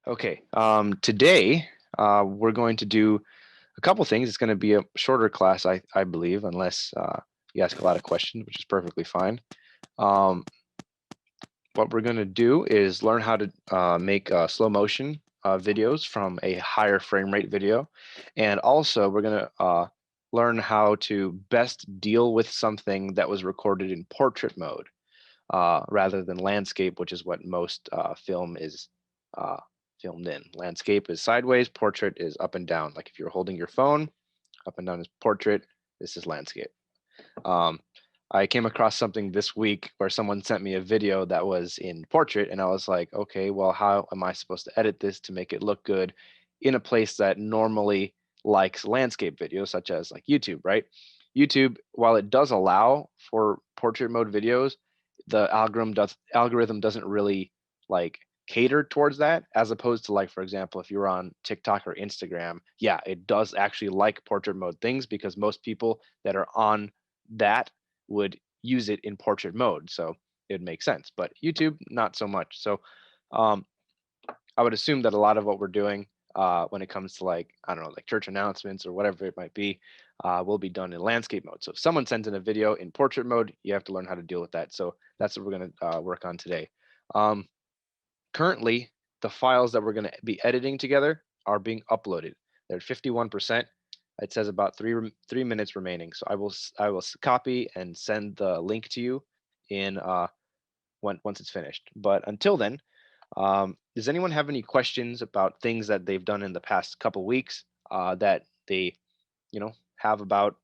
Okay, today we're going to do a couple things. It's going to be a shorter class, I believe, unless you ask a lot of questions, which is perfectly fine. Um, what we're going to do is learn how to make slow motion videos from a higher frame rate video. And also we're going to learn how to best deal with something that was recorded in portrait mode rather than landscape, which is what most film is uh, filmed in. Landscape is sideways, portrait is up and down. Like if you're holding your phone, up and down is portrait, this is landscape. Um, I came across something this week where someone sent me a video that was in portrait, and I was like, okay, well, how am I supposed to edit this to make it look good in a place that normally likes landscape videos, such as like YouTube, right? YouTube, while it does allow for portrait mode videos, the algorithm doesn't really like cater towards that, as opposed to, like, for example, if you're on TikTok or Instagram, yeah, it does actually like portrait mode things because most people that are on that would use it in portrait mode, so it would make sense. But YouTube, not so much. So um, I would assume that a lot of what we're doing when it comes to, like, I don't know, like church announcements or whatever it might be, will be done in landscape mode. So if someone sends in a video in portrait mode, you have to learn how to deal with that. So that's what we're going to work on today. Currently, the files that we're going to be editing together are being uploaded. They're at 51%. It says about three minutes remaining. So I will copy and send the link to you in once it's finished. But until then, does anyone have any questions about things that they've done in the past couple weeks that they, have about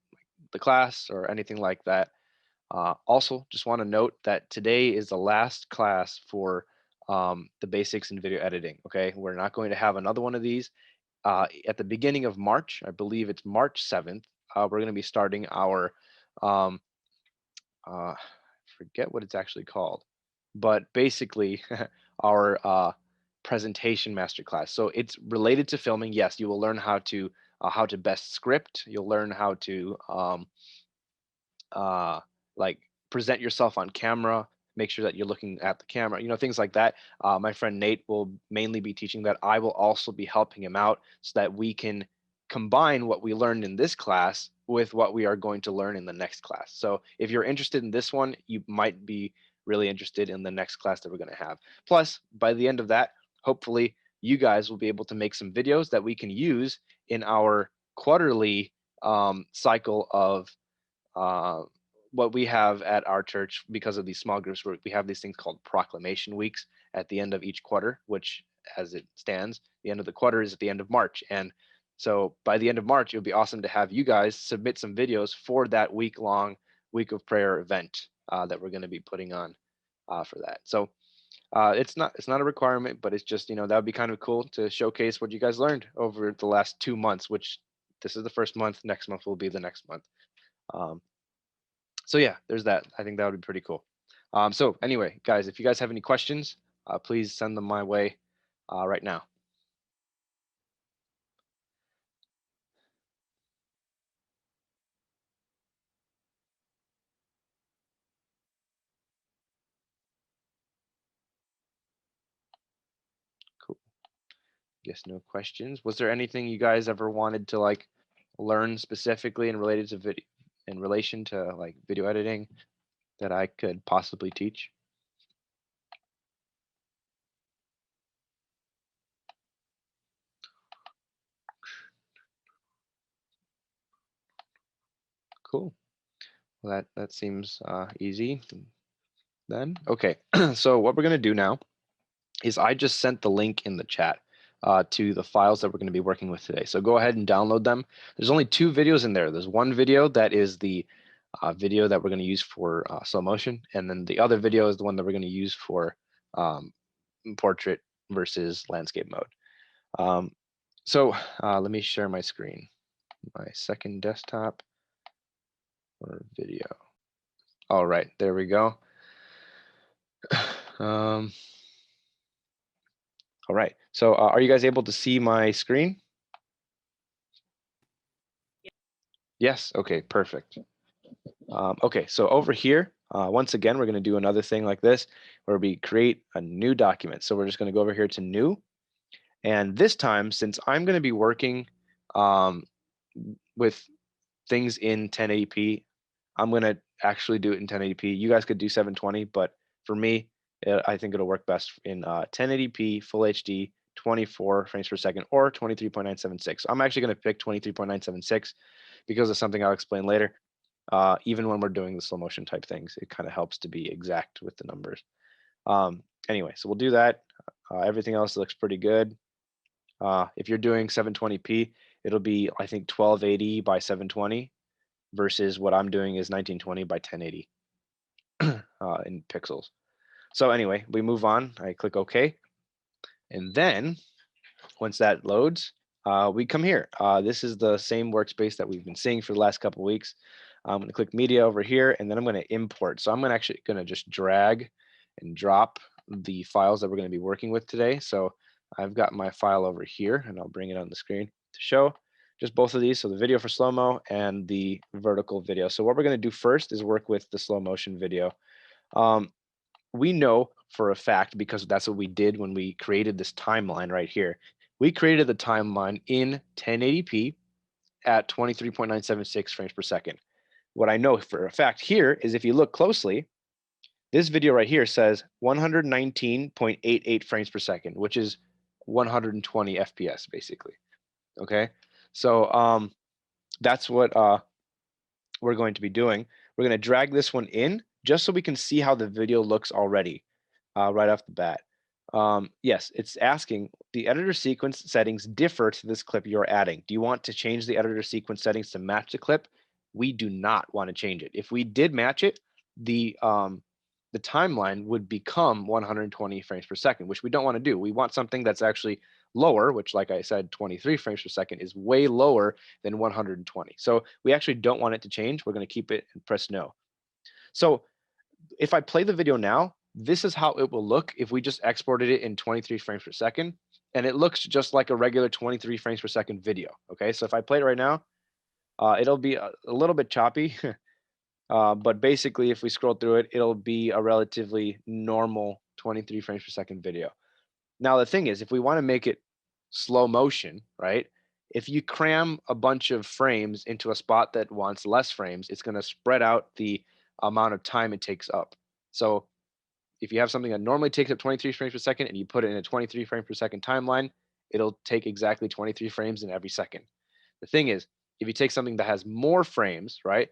the class or anything like that? Also, just want to note that today is the last class for the basics in video editing. Okay, we're not going to have another one of these at the beginning of March. I believe it's March 7th. We're going to be starting our um, forget what it's actually called, but basically our presentation masterclass. So it's related to filming. Yes, you will learn how to best script. You'll learn how to uh, like present yourself on camera, make sure that you're looking at the camera, things like that. My friend Nate will mainly be teaching that. I will also be helping him out so that we can combine what we learned in this class with what we are going to learn in the next class. So if you're interested in this one, you might be really interested in the next class that we're going to have. Plus, by the end of that, hopefully you guys will be able to make some videos that we can use in our quarterly cycle of uh, what we have at our church. Because of these small groups, where we have these things called proclamation weeks at the end of each quarter, which, as it stands, the end of the quarter is at the end of March. And so by the end of March, it would be awesome to have you guys submit some videos for that week-long week of prayer event that we're going to be putting on for that. So it's not a requirement, but it's just, that would be kind of cool to showcase what you guys learned over the last 2 months, which this is the first month. Next month will be the next month. Um, so yeah, there's that. I think that would be pretty cool. So anyway, guys, if you guys have any questions, please send them my way right now. Cool. Guess no questions. Was there anything you guys ever wanted to, like, learn specifically and related to video, in relation to like video editing, that I could possibly teach? Cool. Well, that seems easy then. Okay, so what we're gonna do now is I just sent the link in the chat to the files that we're going to be working with today. So go ahead and download them. There's only 2 videos in there. There's one video that is the video that we're going to use for slow motion, and then the other video is the one that we're going to use for portrait versus landscape mode. So let me share my screen, my second desktop for video. All right, there we go. All right, so are you guys able to see my screen? Yes, okay, perfect. Okay, so over here, once again, we're going to do another thing like this, where we create a new document. So we're just going to go over here to new, And this time, since I'm going to be working with things in 1080p, I'm going to actually do it in 1080p. You guys could do 720, but for me, I think it'll work best in 1080p, full HD, 24 frames per second, or 23.976. I'm actually going to pick 23.976 because of something I'll explain later. Even when we're doing the slow motion type things, it kind of helps to be exact with the numbers. Anyway, so we'll do that. Everything else looks pretty good. If you're doing 720p, it'll be, I think, 1280 by 720 versus what I'm doing is 1920 by 1080 in pixels. So anyway, we move on. I click OK. And then once that loads, we come here. This is the same workspace that we've been seeing for the last couple of weeks. I'm going to click media over here, and then I'm going to import. So I'm actually going to just drag and drop the files that we're going to be working with today. So I've got my file over here, and I'll bring it on the screen to show just both of these. So the video for slow-mo and the vertical video. So what we're going to do first is work with the slow motion video. We know for a fact, because that's what we did when we created this timeline right here. We created the timeline in 1080p at 23.976 frames per second. What I know for a fact here is if you look closely, this video right here says 119.88 frames per second, which is 120 FPS basically. Okay, so that's what we're going to be doing. We're going to drag this one in just so we can see how the video looks already right off the bat. Yes, it's asking, the editor sequence settings differ to this clip you're adding. Do you want to change the editor sequence settings to match the clip? We do not want to change it. If we did match it, the timeline would become 120 frames per second, which we don't want to do. We want something that's actually lower, which, like I said, 23 frames per second is way lower than 120. So we actually don't want it to change. We're going to keep it and press no. So if I play the video now, this is how it will look if we just exported it in 23 frames per second. And it looks just like a regular 23 frames per second video. Okay, so if I play it right now, it'll be a little bit choppy. But basically, if we scroll through it, it'll be a relatively normal 23 frames per second video. Now, the thing is, if we want to make it slow motion, right? If you cram a bunch of frames into a spot that wants less frames, it's going to spread out the amount of time it takes up. So if you have something that normally takes up 23 frames per second and you put it in a 23 frame per second timeline, it'll take exactly 23 frames in every second. The thing is, if you take something that has more frames, right,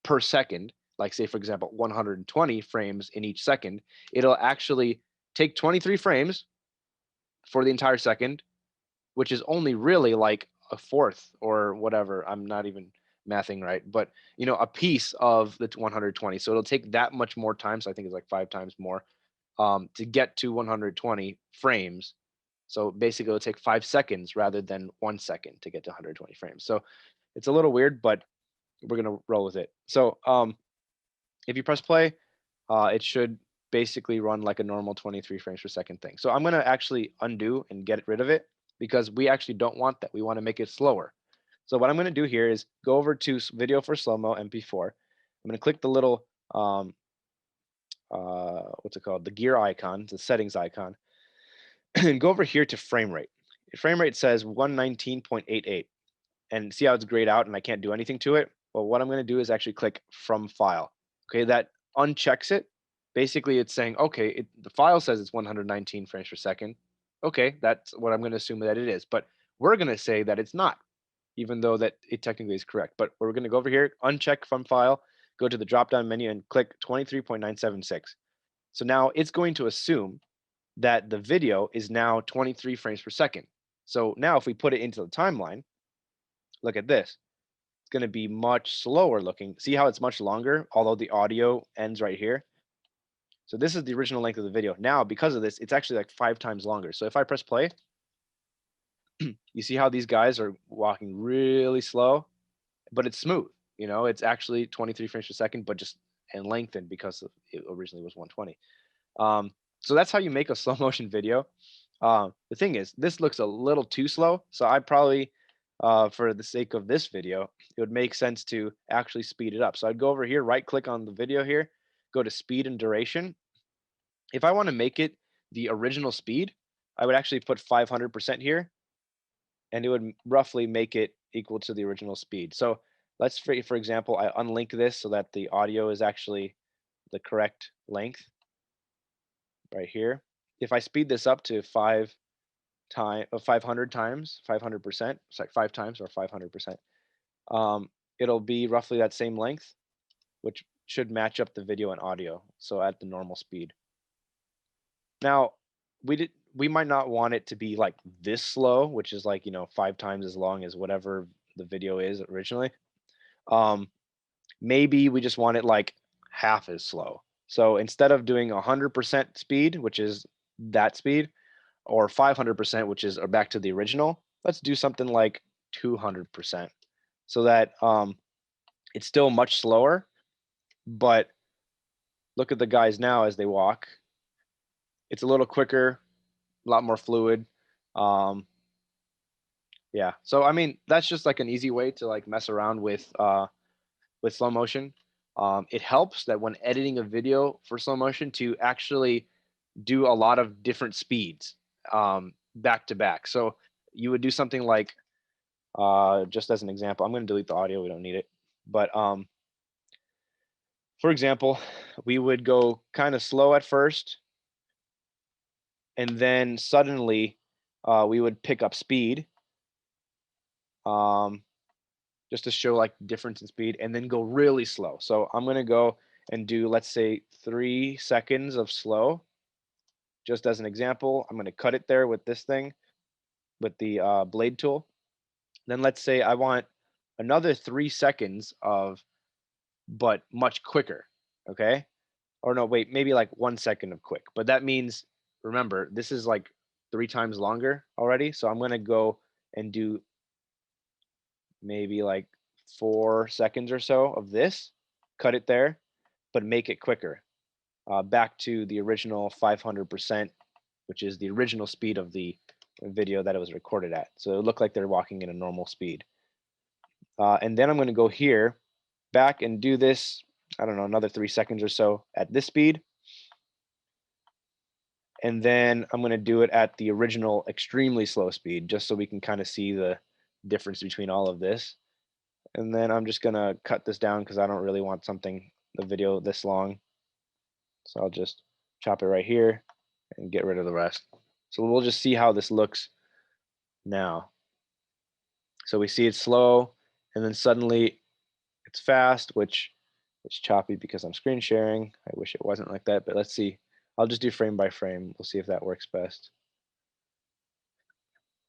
per second, like say, for example, 120 frames in each second, it'll actually take 23 frames for the entire second, which is only really like a fourth or whatever. I'm not even mathing right, but you know, a piece of the 120. So it'll take that much more time. So I think it's like 5 times more to get to 120 frames. So basically it'll take 5 seconds rather than 1 second to get to 120 frames. So it's a little weird, but we're going to roll with it. So if you press play, it should basically run like a normal 23 frames per second thing. So I'm going to actually undo and get rid of it because we actually don't want that. We want to make it slower. So what I'm going to do here is go over to video for slow-mo MP4. I'm going to click the little what's it called, the gear icon, the settings icon, and go over here to frame rate. Frame rate says 119.88, and see how it's grayed out and I can't do anything to it. Well, what I'm going to do is actually click from file. Okay, that unchecks it. Basically, it's saying, okay, the file says it's 119 frames per second. Okay, that's what I'm going to assume that it is, but we're going to say that it's not, even though that it technically is correct. But we're going to go over here, uncheck from file, go to the drop-down menu and click 23.976. So now it's going to assume that the video is now 23 frames per second. So now if we put it into the timeline, look at this. It's going to be much slower looking. See how it's much longer, although the audio ends right here? So this is the original length of the video. Now, because of this, it's actually like 5 times longer. So if I press play, you see how these guys are walking really slow, but it's smooth. You know, it's actually 23 frames per second, but just and lengthened because it originally was 120. So that's how you make a slow motion video. The thing is, this looks a little too slow. So I probably, for the sake of this video, it would make sense to actually speed it up. So I'd go over here, right click on the video here, go to speed and duration. If I want to make it the original speed, I would actually put 500% here, and it would roughly make it equal to the original speed. So let's, for example, I unlink this so that the audio is actually the correct length right here. If I speed this up to 500 times, 500%, sorry, 5 times or 500%, it'll be roughly that same length, which should match up the video and audio, so at the normal speed. Now, we might not want it to be like this slow, which is like, 5 times as long as whatever the video is originally. Maybe we just want it like half as slow. So instead of doing 100% speed, which is that speed, or 500%, which is back to the original, let's do something like 200%, so that it's still much slower, but look at the guys now as they walk. It's a little quicker, a lot more fluid. Yeah, so I mean, that's just like an easy way to like mess around with slow motion. It helps that when editing a video for slow motion to actually do a lot of different speeds back to back. So you would do something like, just as an example, I'm going to delete the audio. We don't need it. But for example, we would go kind of slow at first, and then suddenly we would pick up speed, just to show like difference in speed, and then go really slow. So I'm going to go and do, let's say, 3 seconds of slow. Just as an example, I'm going to cut it there with this thing, with the blade tool. Then let's say I want another 3 seconds of, but much quicker, okay? Or no, wait, maybe like 1 second of quick. But that means, remember, this is like 3 times longer already. So I'm going to go and do maybe like 4 seconds or so of this, cut it there, but make it quicker, back to the original 500%, which is the original speed of the video that it was recorded at. So it looked like they're walking in a normal speed. And then I'm going to go here, back and do this, I don't know, another 3 seconds or so at this speed. And then I'm going to do it at the original extremely slow speed, just so we can kind of see the difference between all of this. And then I'm just going to cut this down because I don't really want the video this long. So I'll just chop it right here and get rid of the rest. So we'll just see how this looks now. So we see it's slow, and then suddenly it's fast, which is choppy because I'm screen sharing. I wish it wasn't like that, but let's see. I'll just do frame by frame. We'll see if that works best.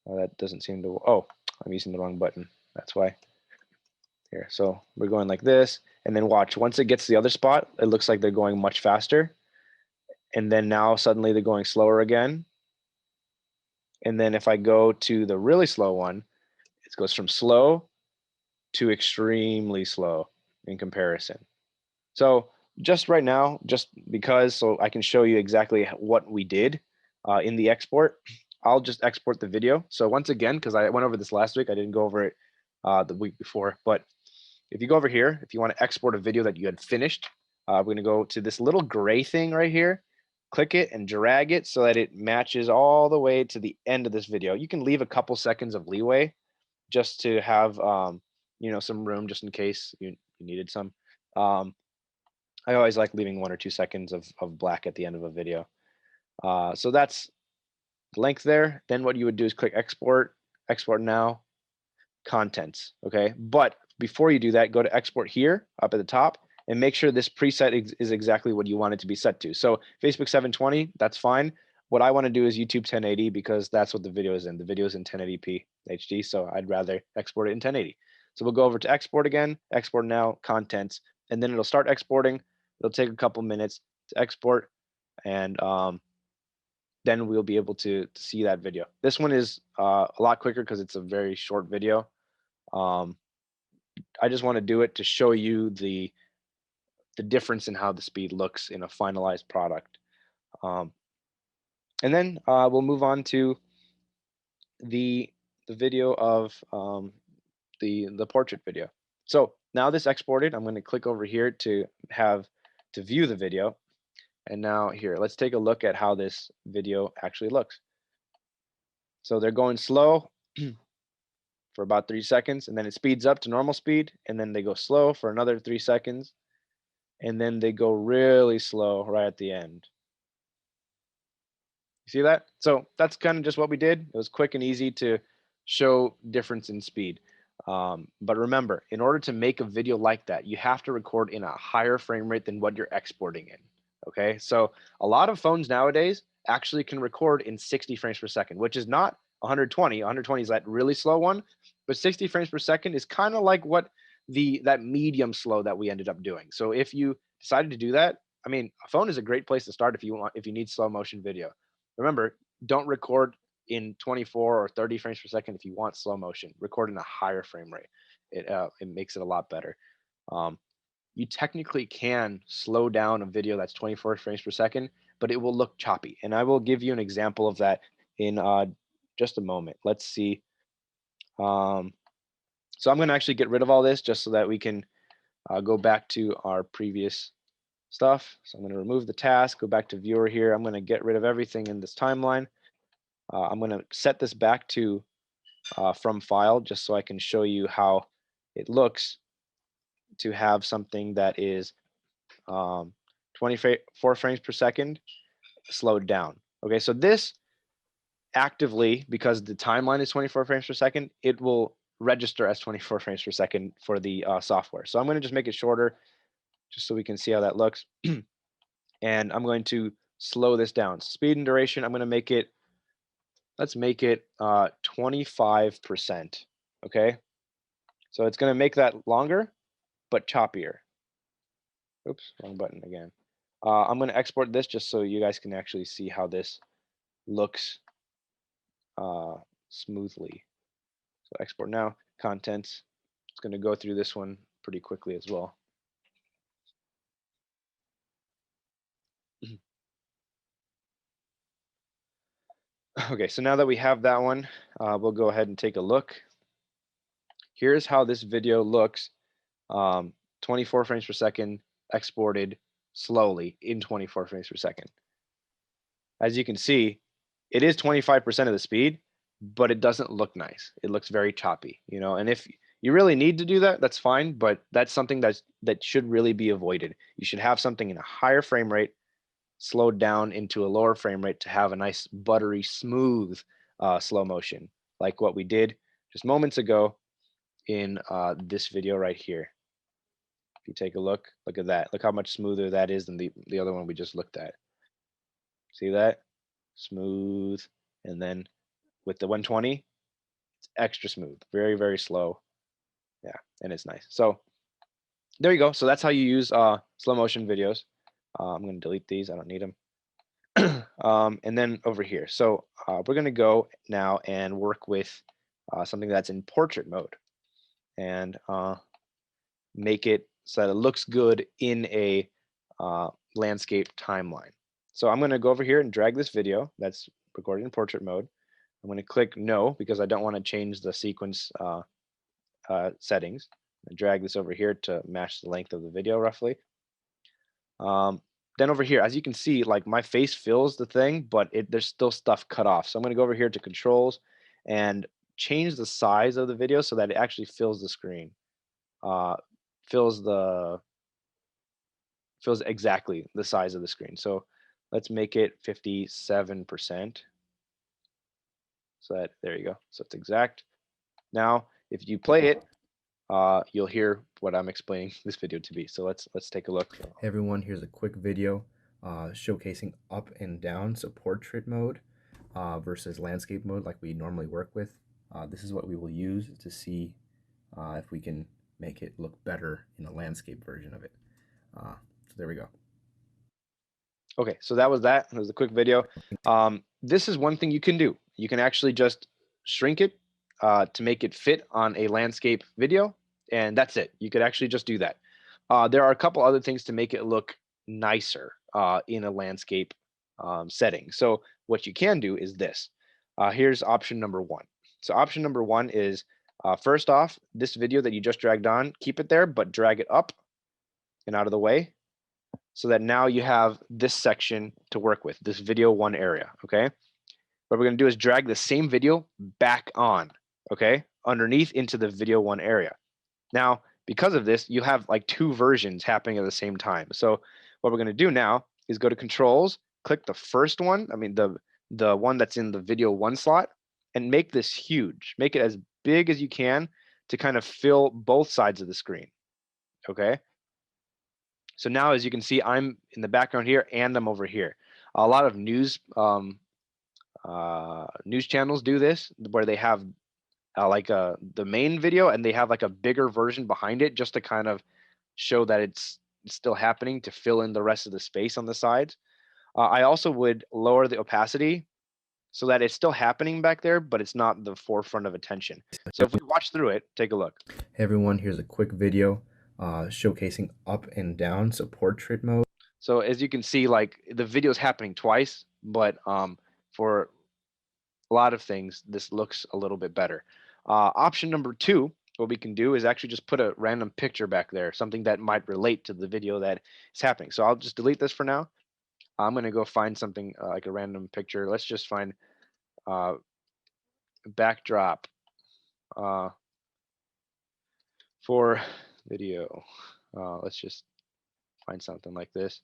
That doesn't seem to, oh, I'm using the wrong button. That's why. Here, so we're going like this, and then watch, once it gets to the other spot, it looks like they're going much faster. And then now suddenly they're going slower again. And then if I go to the really slow one, it goes from slow to extremely slow in comparison. So just right now, just because, so I can show you exactly what we did in the export, I'll just export the video. So once again, because I went over this last week, I didn't go over it the week before, but if you go over here, if you want to export a video that you had finished, we're going to go to this little gray thing right here, click it and drag it so that it matches all the way to the end of this video. You can leave a couple seconds of leeway just to have some room, just in case you needed some. I always like leaving 1 or 2 seconds of black at the end of a video. So that's the length there. Then what you would do is click export now, contents, okay? But before you do that, go to export here up at the top and make sure this preset is exactly what you want it to be set to. So Facebook 720, that's fine. What I want to do is YouTube 1080 because that's what the video is in. The video is in 1080p HD, so I'd rather export it in 1080. So we'll go over to export again, export now, contents, and then it'll start exporting. It'll take a couple minutes to export, and then we'll be able to see that video. This one is a lot quicker because it's a very short video. I just want to do it to show you the difference in how the speed looks in a finalized product. And then we'll move on to the video of the portrait video. So now this exported, I'm going to click over here to view the video. And now here, let's take a look at how this video actually looks. So they're going slow for about 3 seconds, and then it speeds up to normal speed, and then they go slow for another 3 seconds, and then they go really slow right at the end. You see that? So that's kind of just what we did. It was quick and easy to show difference in speed. But remember, in order to make a video like that, you have to record in a higher frame rate than what you're exporting in. Okay, so a lot of phones nowadays actually can record in 60 frames per second, which is not 120. 120 is that really slow one, but 60 frames per second is kind of like what that medium slow that we ended up doing. So if you decided to do that, I mean, a phone is a great place to start if you need slow motion video. Remember, don't record in 24 or 30 frames per second if you want slow motion. Record in a higher frame rate. It makes it a lot better. You technically can slow down a video that's 24 frames per second, but it will look choppy. And I will give you an example of that in just a moment. Let's see. So I'm going to actually get rid of all this just so that we can go back to our previous stuff. So I'm going to remove the task, go back to viewer here. I'm going to get rid of everything in this timeline. I'm going to set this back to from file just so I can show you how it looks to have something that is 24 frames per second slowed down. Okay, so this actively, because the timeline is 24 frames per second, it will register as 24 frames per second for the software. So I'm going to just make it shorter just so we can see how that looks. And I'm going to slow this down. Speed and duration, I'm going to make it, let's make it 25%. Okay, so it's going to make that longer, but choppier. Oops, wrong button again. I'm going to export this just so you guys can actually see how this looks smoothly. So export now, contents. It's going to go through this one pretty quickly as well. Okay, so now that we have that one, we'll go ahead and take a look. Here's how this video looks, 24 frames per second, exported slowly in 24 frames per second. As you can see, it is 25% of the speed, but it doesn't look nice. It looks very choppy, you know, and if you really need to do that, that's fine, but that's something that should really be avoided. You should have something in a higher frame rate, slowed down into a lower frame rate to have a nice buttery smooth slow motion, like what we did just moments ago in this video right here. If you take a look at that. Look how much smoother that is than the other one we just looked at. See that? Smooth. And then with the 120, it's extra smooth. Very, very slow. Yeah, and it's nice. So there you go. So that's how you use slow motion videos. I'm going to delete these. I don't need them. And then over here. So we're going to go now and work with something that's in portrait mode and make it so that it looks good in a landscape timeline. So I'm going to go over here and drag this video that's recorded in portrait mode. I'm going to click no because I don't want to change the sequence settings. And drag this over here to match the length of the video roughly. Then over here, as you can see, like my face fills the thing, but there's still stuff cut off. So I'm going to go over here to controls and change the size of the video so that it actually fills the screen. Fills exactly the size of the screen. So let's make it 57%. So that, there you go. So it's exact. Now, if you play it, you'll hear what I'm explaining this video to be. So let's take a look. Hey everyone, here's a quick video showcasing up and down, so portrait mode versus landscape mode like we normally work with. This is what we will use to see if we can make it look better in a landscape version of it. So there we go. Okay, so that was that. It was a quick video. This is one thing you can do. You can actually just shrink it to make it fit on a landscape video, and that's it. You could actually just do that. There are a couple other things to make it look nicer in a landscape setting. So what you can do is this. Here's option number one. So option number one is, first off, this video that you just dragged on, keep it there, but drag it up and out of the way, so that now you have this section to work with, this video one area, okay? what we're going to do is drag the same video back on, okay, underneath into the video one area. Now, because of this, you have like two versions happening at the same time. So what we're going to do now is go to controls, click the first one, the one that's in the video one slot, and make this huge. Make it as big as you can to kind of fill both sides of the screen, okay? So now, as you can see, I'm in the background here and I'm over here. A lot of news channels do this, where they have the main video and they have like a bigger version behind it just to kind of show that it's still happening, to fill in the rest of the space on the sides. I also would lower the opacity so that it's still happening back there, but it's not the forefront of attention. So if we watch through it, take a look. Hey everyone, here's a quick video showcasing up and down, so portrait mode. So as you can see, like the video is happening twice, but for a lot of things, this looks a little bit better. Option number two, what we can do is actually just put a random picture back there, something that might relate to the video that is happening. So I'll just delete this for now. I'm going to go find something like a random picture. Let's just find backdrop for video. Let's just find something like this.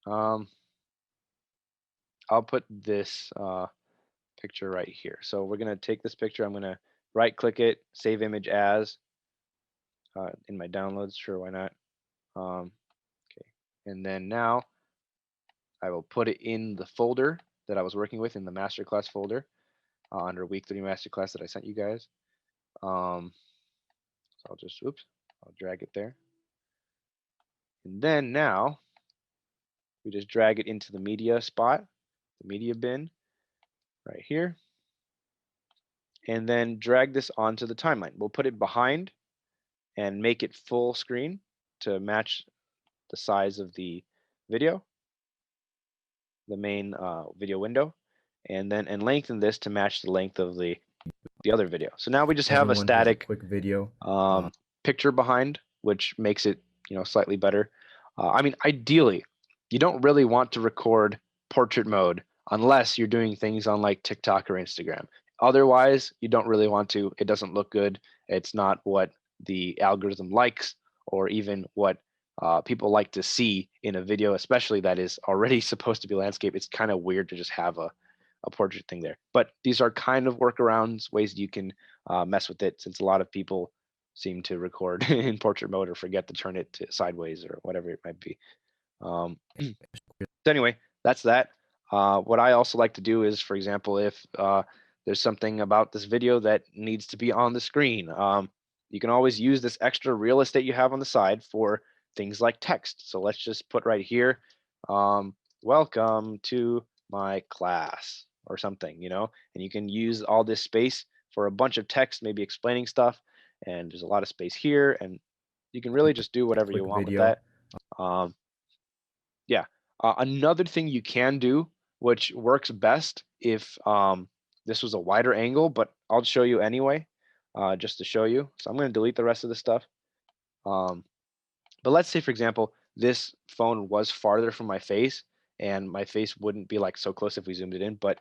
I'll put this picture right here. So we're going to take this picture. I'm going to right click it, save image as in my downloads. Sure, why not? Okay. And then now I will put it in the folder that I was working with, in the Masterclass folder under week 3 Masterclass that I sent you guys. So I'll just, I'll drag it there. And then now we just drag it into the media spot, the media bin right here. And then drag this onto the timeline. We'll put it behind and make it full screen to match the size of the video, the main video window, and then lengthen this to match the length of the other video. So now we just have a static quick video picture behind, which makes it slightly better. I mean, ideally, you don't really want to record portrait mode unless you're doing things on like TikTok or Instagram. Otherwise, you don't really want to. It doesn't look good. It's not what the algorithm likes, or even what people like to see in a video, especially that is already supposed to be landscape. It's kind of weird to just have a portrait thing there. But these are kind of workarounds, ways you can mess with it, since a lot of people seem to record in portrait mode or forget to turn it to sideways or whatever it might be. So anyway, that's that. What I also like to do is, for example, if there's something about this video that needs to be on the screen, you can always use this extra real estate you have on the side for things like text. So let's just put right here, welcome to my class, or something, and you can use all this space for a bunch of text, maybe explaining stuff. And there's a lot of space here, and you can really just do whatever you want with that. Yeah. Another thing you can do, which works best if this was a wider angle, but I'll show you anyway, just to show you. So I'm going to delete the rest of this stuff. But let's say, for example, this phone was farther from my face, and my face wouldn't be like so close if we zoomed it in, but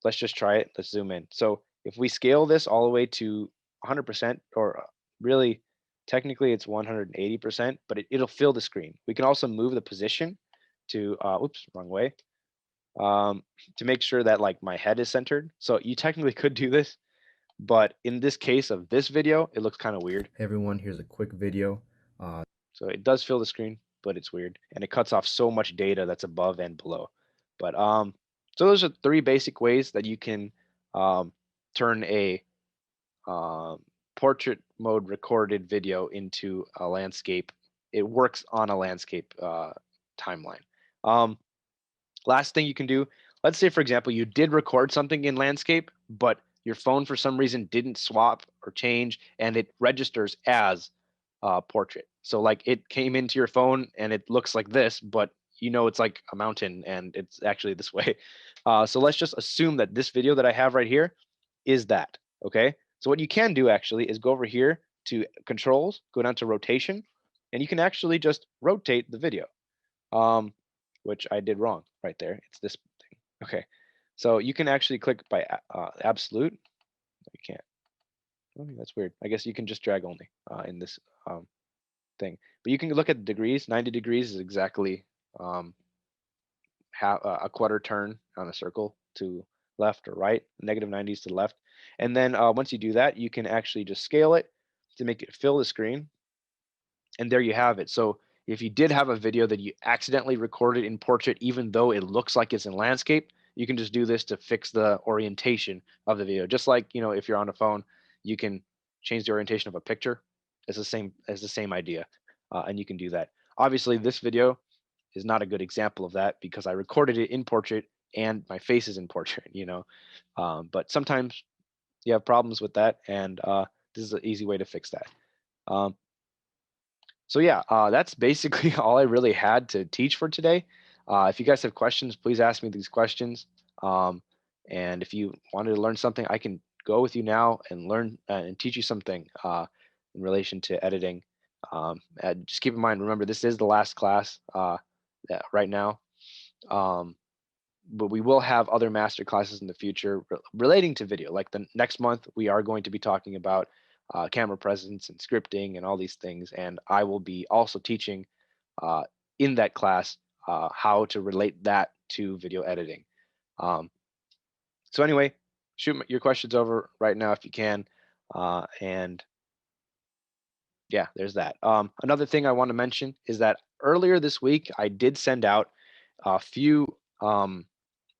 let's just try it. Let's zoom in. So if we scale this all the way to 100%, or really technically it's 180%, but it'll fill the screen. We can also move the position to, oops, wrong way, to make sure that like my head is centered. So you technically could do this, but in this case of this video, it looks kind of weird. Hey everyone, here's a quick video. So it does fill the screen, but it's weird, and it cuts off so much data that's above and below. But so those are 3 basic ways that you can turn a portrait mode recorded video into a landscape. It works on a landscape timeline. Last thing you can do, let's say, for example, you did record something in landscape, but your phone for some reason didn't swap or change, and it registers as portrait. So like it came into your phone and it looks like this, but it's like a mountain and it's actually this way. So let's just assume that this video that I have right here is that, okay? So what you can do actually is go over here to controls, go down to rotation, and you can actually just rotate the video, which I did wrong right there. It's this thing. Okay. So you can actually click by absolute. You can't. Okay, that's weird. I guess you can just drag only in this thing. But you can look at the degrees. 90 degrees is exactly a quarter turn on a circle to left or right. Negative 90 is to the left. And then once you do that, you can actually just scale it to make it fill the screen. And there you have it. So if you did have a video that you accidentally recorded in portrait, even though it looks like it's in landscape, you can just do this to fix the orientation of the video. Just like, if you're on a phone, you can change the orientation of a picture. It's the same idea, and you can do that. Obviously, this video is not a good example of that because I recorded it in portrait and my face is in portrait. But sometimes you have problems with that, and this is an easy way to fix that. So yeah, that's basically all I really had to teach for today. If you guys have questions, please ask me these questions. And if you wanted to learn something, I can go with you now and learn and teach you something in relation to editing. And just keep in mind, remember, this is the last class right now. But we will have other master classes in the future relating to video. Like the next month, we are going to be talking about camera presence and scripting and all these things. And I will be also teaching in that class how to relate that to video editing. So anyway, shoot your questions over right now if you can. And yeah, there's that. Another thing I want to mention is that earlier this week, I did send out a few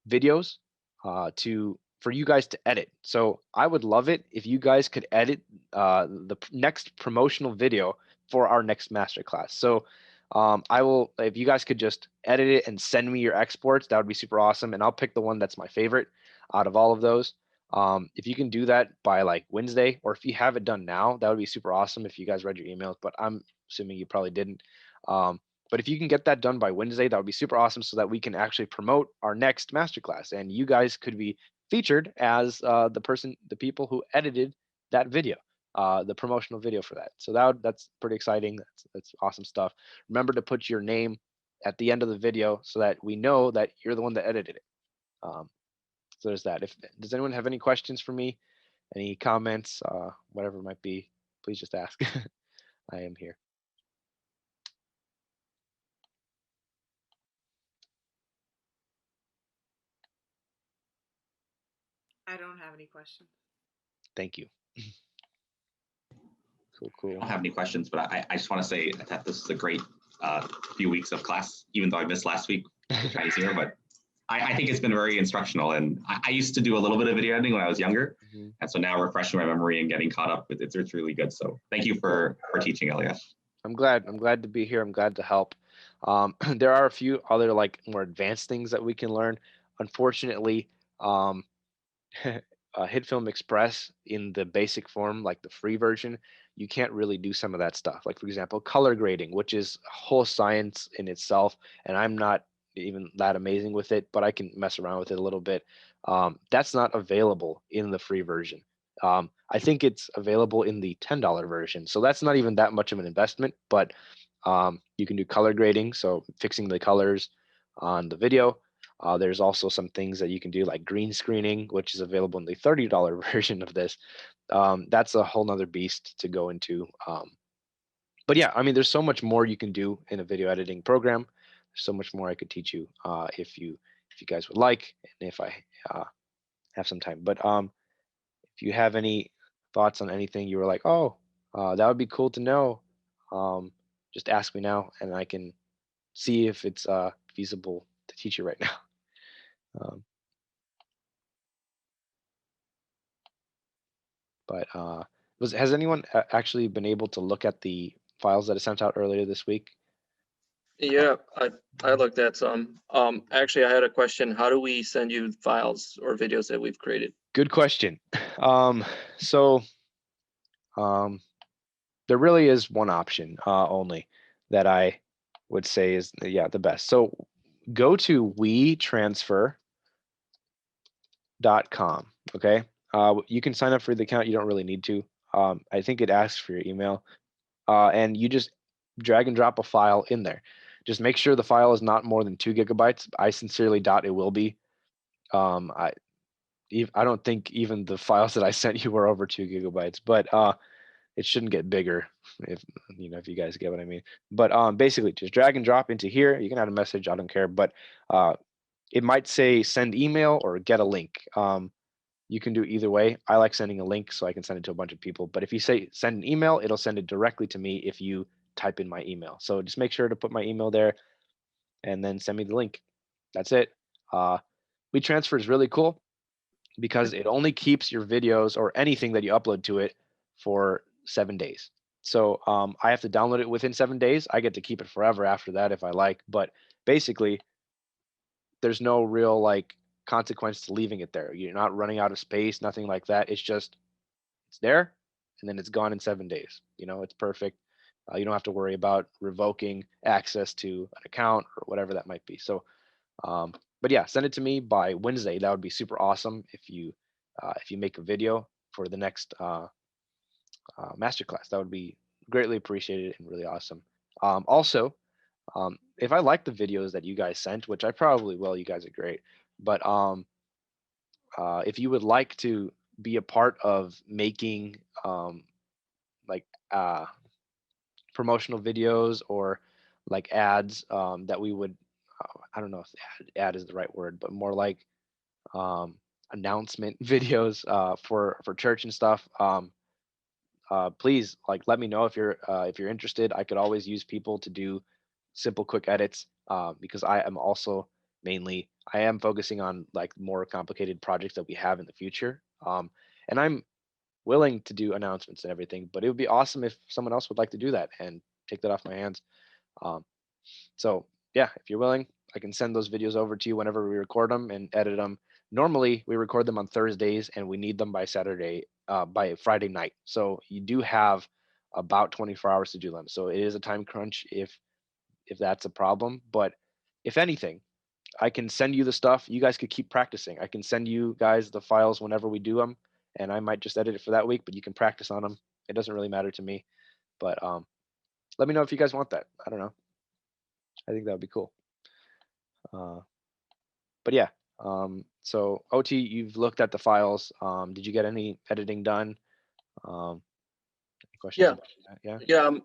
videos for you guys to edit. So I would love it if you guys could edit the next promotional video for our next masterclass. So I will, if you guys could just edit it and send me your exports, that would be super awesome. And I'll pick the one that's my favorite out of all of those. If you can do that by like Wednesday, or if you have it done now, that would be super awesome if you guys read your emails, but I'm assuming you probably didn't. But if you can get that done by Wednesday, that would be super awesome so that we can actually promote our next masterclass. And you guys could be featured as the people who edited that video, the promotional video for that. So that's pretty exciting. That's awesome stuff. Remember to put your name at the end of the video so that we know that you're the one that edited it. So there's that. Does anyone have any questions for me? Any comments, whatever it might be, please just ask. I am here. I don't have any questions. Thank you. Cool. I don't have any questions, but I just want to say that this is a great few weeks of class, even though I missed last week, Chinese New Year, but I think it's been very instructional. And I used to do a little bit of video editing when I was younger. Mm-hmm. And so now refreshing my memory and getting caught up with it, it's really good. So thank you for teaching, Eljasz. I'm glad to be here. I'm glad to help. There are a few other like more advanced things that we can learn. Unfortunately, HitFilm Express in the basic form, like the free version, you can't really do some of that stuff. Like for example, color grading, which is a whole science in itself. And I'm not even that amazing with it, but I can mess around with it a little bit. That's not available in the free version. I think it's available in the $10 version. So that's not even that much of an investment, but you can do color grading. So fixing the colors on the video. There's also some things that you can do like green screening, which is available in the $30 version of this. That's a whole nother beast to go into. But yeah, I mean, there's so much more you can do in a video editing program. There's so much more I could teach you if you guys would like, and if I have some time. But if you have any thoughts on anything, you were like, oh, that would be cool to know, just ask me now, and I can see if it's feasible to teach you right now. But has anyone actually been able to look at the files that I sent out earlier this week? Yeah, I looked at some. Actually, I had a question. How do we send you files or videos that we've created? Good question. So there really is one option only that I would say is the best. So go to wetransfer.com. Okay. You can sign up for the account. You don't really need to. I think it asks for your email, and you just drag and drop a file in there. Just make sure the file is not more than 2 gigabytes. I sincerely doubt it will be. I don't think even the files that I sent you were over 2 GB, but it shouldn't get bigger if if you guys get what I mean. But basically, just drag and drop into here. You can add a message. I don't care, but it might say send email or get a link. You can do either way. I like sending a link so I can send it to a bunch of people. But if you say send an email, it'll send it directly to me if you type in my email. So just make sure to put my email there and then send me the link. That's it. WeTransfer is really cool because it only keeps your videos or anything that you upload to it for 7 days. So I have to download it within 7 days. I get to keep it forever after that if I like. But basically, there's no real like consequence to leaving it there. You're not running out of space, nothing like that. It's just it's there and then it's gone in 7 days. It's perfect. You don't have to worry about revoking access to an account or whatever that might be. So but yeah, send it to me by Wednesday. That would be super awesome if you make a video for the next masterclass. That would be greatly appreciated and really awesome. Also, if I like the videos that you guys sent, which I probably will, you guys are great. But if you would like to be a part of making like promotional videos or like ads that we would, I don't know if ad is the right word, but more like announcement videos for church and stuff. Please let me know if you're interested. I could always use people to do simple quick edits because I am focusing on like more complicated projects that we have in the future. And I'm willing to do announcements and everything, but it would be awesome if someone else would like to do that and take that off my hands. So yeah, if you're willing, I can send those videos over to you whenever we record them and edit them. Normally we record them on Thursdays and we need them by Friday night. So you do have about 24 hours to do them. So it is a time crunch if that's a problem. But if anything, I can send you the stuff. You guys could keep practicing. I can send you guys the files whenever we do them, and I might just edit it for that week, but you can practice on them. It doesn't really matter to me. But let me know if you guys want that. I don't know. I think that would be cool. But yeah, so OT, you've looked at the files. Did you get any editing done? Any questions Yeah. about that? Yeah. Yeah,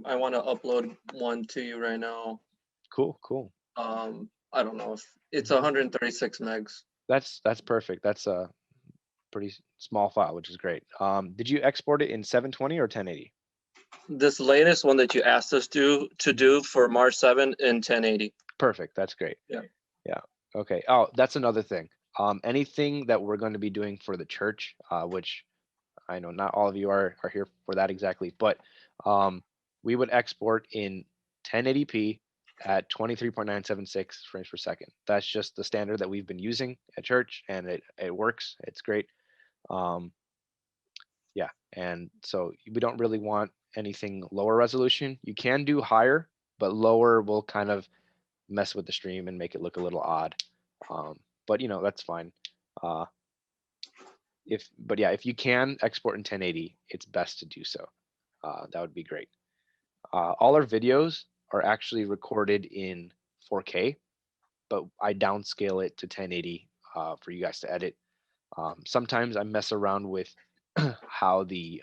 I want to upload one to you right now. Cool. I don't know if it's 136 megs. That's perfect. That's a pretty small file, which is great. Did you export it in 720 or 1080? This latest one that you asked us to do for March 7 in 1080. Perfect. That's great. Yeah. Okay. Oh, that's another thing. Anything that we're going to be doing for the church, which I know not all of you are here for that exactly, but we would export in 1080p at 23.976 frames per second. That's just the standard that we've been using at church, and it works. It's great. Yeah, and so we don't really want anything lower resolution. You can do higher, but lower will kind of mess with the stream and make it look a little odd. But that's fine. If you can export in 1080, it's best to do so. That would be great. All our videos are actually recorded in 4K, but I downscale it to 1080 for you guys to edit. Sometimes I mess around with how the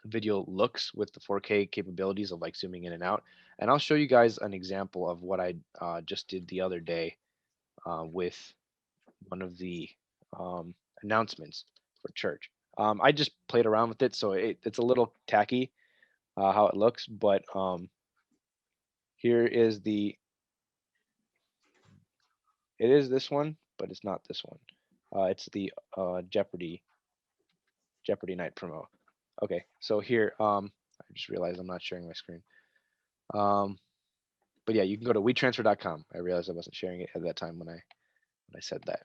video looks with the 4K capabilities of like zooming in and out. And I'll show you guys an example of what I just did the other day with one of the announcements for church. I just played around with it, so it's a little tacky how it looks, but here is it is this one, but it's not this one. It's the Jeopardy night promo. Okay, so here, I just realized I'm not sharing my screen. But yeah, you can go to WeTransfer.com. I realized I wasn't sharing it at that time when I said that.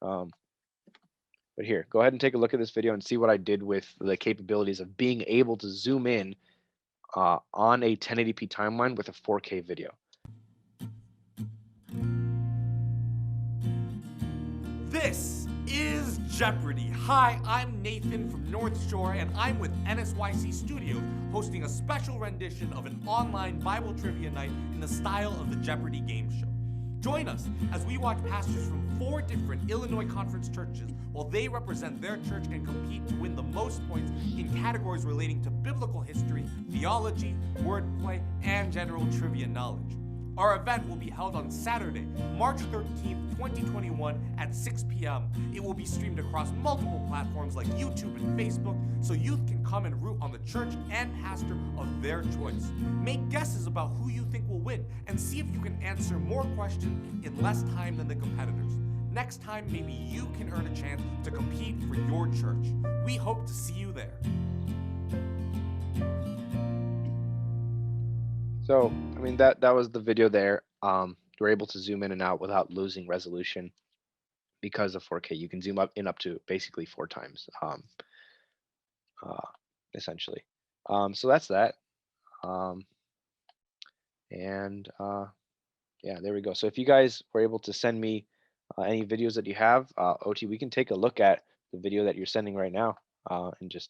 But here, go ahead and take a look at this video and see what I did with the capabilities of being able to zoom in on a 1080p timeline with a 4K video. This is Jeopardy! Hi, I'm Nathan from North Shore, and I'm with NSYC Studios, hosting a special rendition of an online Bible trivia night in the style of the Jeopardy game show. Join us as we watch pastors from 4 different Illinois Conference churches while they represent their church and compete to win the most points in categories relating to biblical history, theology, wordplay, and general trivia knowledge. Our event will be held on Saturday, March 13th, 2021 at 6 p.m. It will be streamed across multiple platforms like YouTube and Facebook, so youth can come and root on the church and pastor of their choice. Make guesses about who you think will win and see if you can answer more questions in less time than the competitors. Next time, maybe you can earn a chance to compete for your church. We hope to see you there. So, I mean, that was the video there. We're able to zoom in and out without losing resolution because of 4K. You can zoom up to basically 4 times, essentially. So that's that. Yeah, there we go. So if you guys were able to send me any videos that you have, OT, we can take a look at the video that you're sending right now and just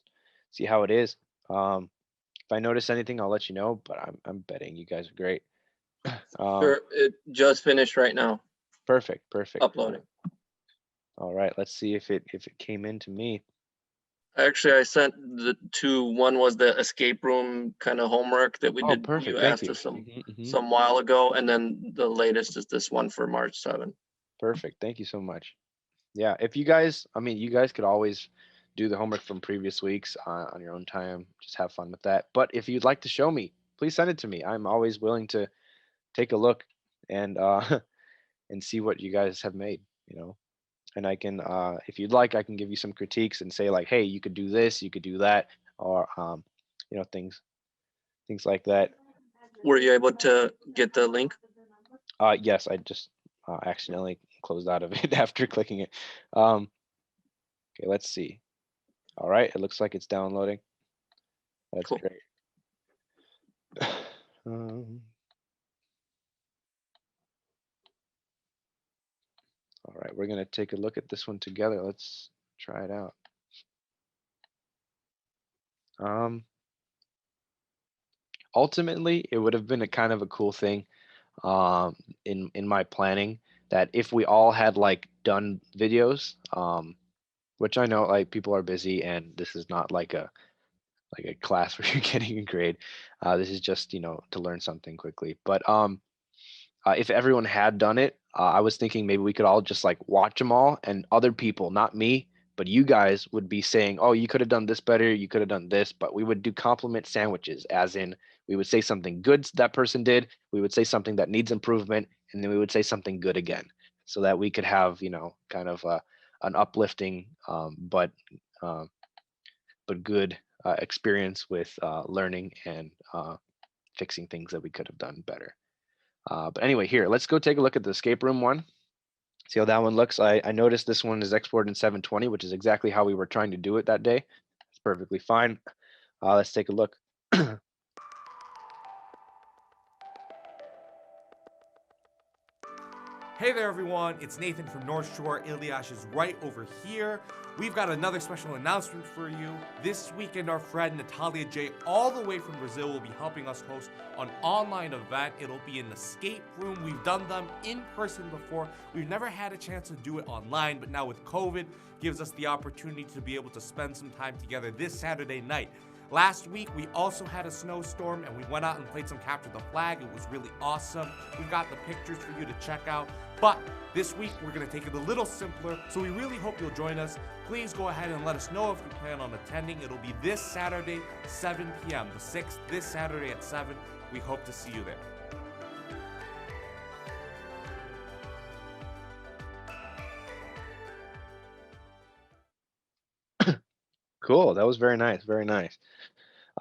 see how it is. If I notice anything, I'll let you know, but I'm betting you guys are great. Sure, it just finished right now, Perfect. uploading. All right, let's see if it came in to me. Actually, I sent the 2. One was the escape room kind of homework that we Oh, did. perfect. You Thank asked you. us Mhm. some while ago, and then the latest is this one for March 7. Perfect. Thank you so much. Yeah, if you guys, I mean, you guys could always do the homework from previous weeks on your own time. Just have fun with that. But if you'd like to show me, please send it to me. I'm always willing to take a look and and see what you guys have made, and I can, if you'd like, I can give you some critiques and say like, hey, you could do this, you could do that, or things like that. Were you able to get the link? Yes, I just accidentally closed out of it after clicking it. Okay, let's see. All right, it looks like it's downloading. That's Cool. great. All right, we're gonna take a look at this one together. Let's try it out. Ultimately, it would have been a kind of a cool thing in my planning that if we all had like done videos, which I know like people are busy and this is not like a class where you're getting a grade. This is just to learn something quickly. But if everyone had done it, I was thinking maybe we could all just like watch them all, and other people, not me, but you guys would be saying, oh, you could have done this better, you could have done this, but we would do compliment sandwiches, as in we would say something good that person did, we would say something that needs improvement, and then we would say something good again, so that we could have kind of an uplifting but good experience with learning and fixing things that we could have done better. But anyway, here, let's go take a look at the escape room one. See how that one looks. I noticed this one is exported in 720, which is exactly how we were trying to do it that day. It's perfectly fine. Let's take a look. Hey there everyone, it's Nathan from North Shore. Eljasz is right over here. We've got another special announcement for you. This weekend our friend Natalia J, all the way from Brazil, will be helping us host an online event. It'll be an escape room. We've done them in person before. We've never had a chance to do it online, but now with COVID, gives us the opportunity to be able to spend some time together this Saturday night. Last week, we also had a snowstorm and we went out and played some Capture the Flag. It was really awesome. We've got the pictures for you to check out. But this week, we're gonna take it a little simpler, so we really hope you'll join us. Please go ahead and let us know if you plan on attending. It'll be this Saturday, 7 p.m., the 6th, this Saturday at 7. We hope to see you there. Cool. That was very nice. Very nice.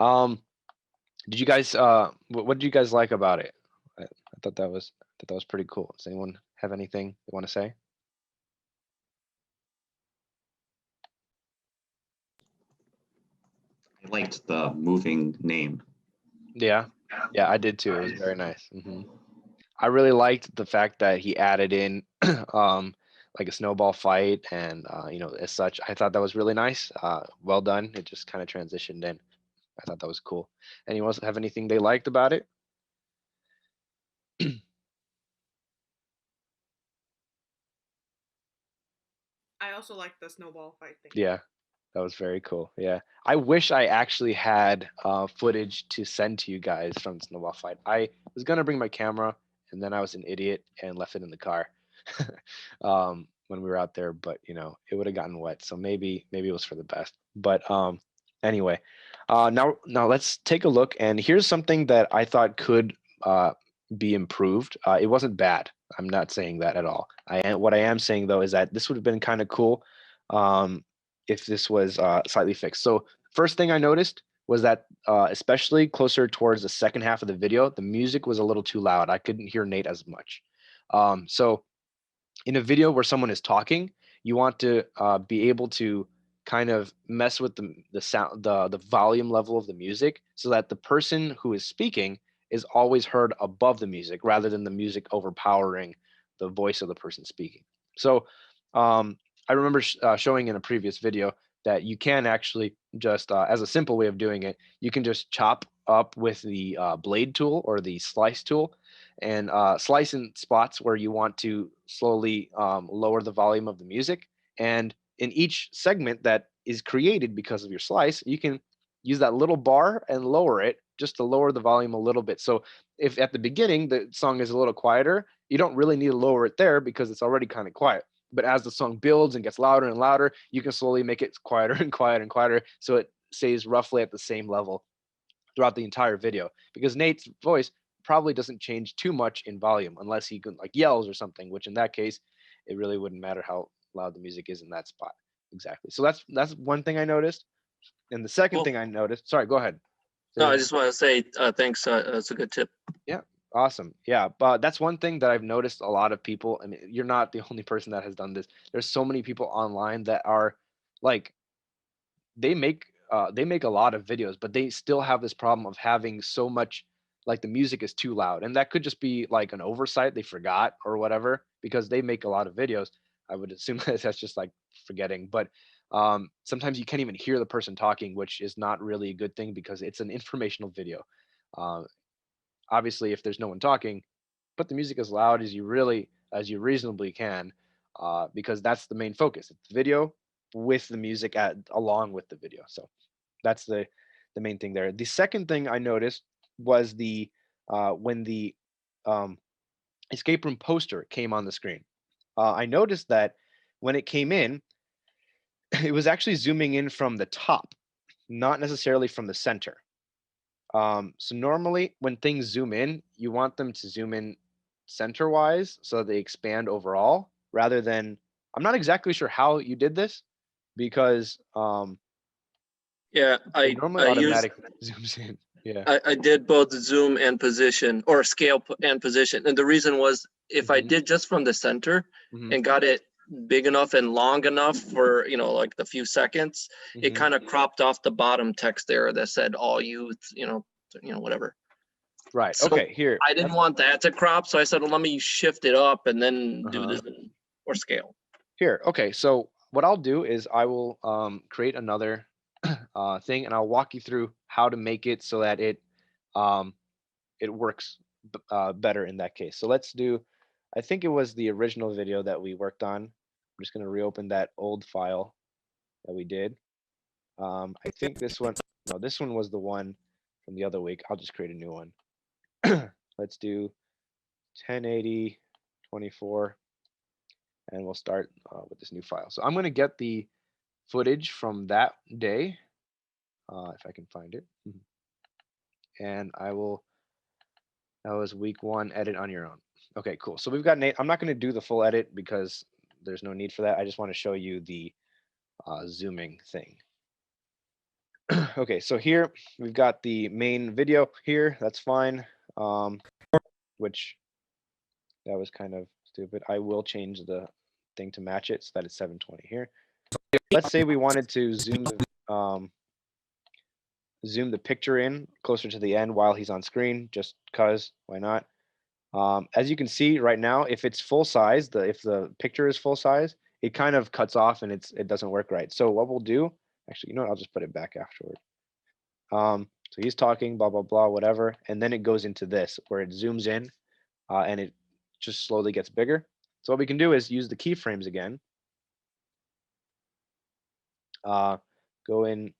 Did you guys what did you guys like about it? I thought that was pretty cool. Does anyone have anything they want to say? I liked the moving name. Yeah, I did too. It was very nice. I really liked the fact that he added in like a snowball fight and as such. I thought that was really nice. Well done. It just kind of transitioned in. I thought that was cool. Anyone else have anything they liked about it? I also like the snowball fight thing. Yeah, that was very cool. Yeah, I wish I actually had footage to send to you guys from the snowball fight. I was gonna bring my camera, and then I was an idiot and left it in the car when we were out there. But you know, it would have gotten wet, so maybe it was for the best. But anyway, now let's take a look. And here's something that I thought could be improved. It wasn't bad. I'm not saying that at all. What I am saying though is that this would have been kind of cool. If this was slightly fixed. So first thing I noticed was that especially closer towards the second half of the video, the music was a little too loud. I couldn't hear Nate as much. So in a video where someone is talking, you want to be able to kind of mess with the sound, the volume level of the music, so that the person who is speaking is always heard above the music rather than the music overpowering the voice of the person speaking. So I remember showing in a previous video that you can actually just, as a simple way of doing it, you can just chop up with the blade tool or the slice tool, and slice in spots where you want to slowly lower the volume of the music. And in each segment that is created because of your slice, you can use that little bar and lower it just to lower the volume a little bit. So if at the beginning the song is a little quieter, you don't really need to lower it there because it's already kind of quiet. But as the song builds and gets louder and louder, you can slowly make it quieter and quieter and quieter, so it stays roughly at the same level throughout the entire video. Because Nate's voice probably doesn't change too much in volume unless he like yells or something, which in that case, it really wouldn't matter how loud the music is in that spot. Exactly. So that's one thing I noticed. And the second Well- thing I noticed, sorry, go ahead. No, I just want to say thanks. That's a good tip. Yeah, awesome. Yeah, but that's one thing that I've noticed a lot of people. I mean, you're not the only person that has done this. There's so many people online that are like, they make a lot of videos, but they still have this problem of having so much, like the music is too loud. And that could just be like an oversight, they forgot or whatever, because they make a lot of videos. I would assume that that's just like forgetting. But sometimes you can't even hear the person talking, which is not really a good thing because it's an informational video. Uh, Obviously, if there's no one talking, put the music as loud as you reasonably can, because that's the main focus. It's video with the music along with the video. So that's the main thing there. The second thing I noticed was the when the um, escape room poster came on the screen. I noticed that when it came in, it was actually zooming in from the top, not necessarily from the center. So normally when things zoom in, you want them to zoom in center wise so that they expand overall rather than, I'm not exactly sure how you did this because Yeah, it normally automatically zooms in. Yeah. I did both zoom and position, or scale and position. And the reason was if I Mhm. did just from the center Mhm. and got it big enough and long enough for, like the few seconds, it Mhm. kind of cropped off the bottom text there that said all youth, whatever. Right. So Okay. Here. I didn't want that to crop. So I said, well, let me shift it up and then do Uh-huh. this or scale. Here. Okay. So what I'll do is I will create another thing, and I'll walk you through how to make it so that um, it works better in that case. So let's do, I think it was the original video that we worked on. I'm just going to reopen that old file that we did. I think this one, no, this one was the one from the other week. I'll just create a new one. Let's do 1080, 24, and we'll start with this new file. So I'm going to get the footage from that day, if I can find it. And I will, that was week 1, edit on your own. Okay, cool. So we've got Nate. I'm not going to do the full edit because there's no need for that. I just want to show you the zooming thing. Okay, so here we've got the main video here. That's fine. Which that was kind of stupid. I will change the thing to match it so that it's 720 here. Let's say we wanted to zoom the picture in closer to the end while he's on screen, just cause why not? As you can see right now, if it's full size, if the picture is full size, it kind of cuts off and it doesn't work right. So what we'll do, actually, you know what, I'll just put it back afterward. So he's talking, blah, blah, blah, whatever. And then it goes into this where it zooms in and it just slowly gets bigger. So what we can do is use the keyframes again. go in,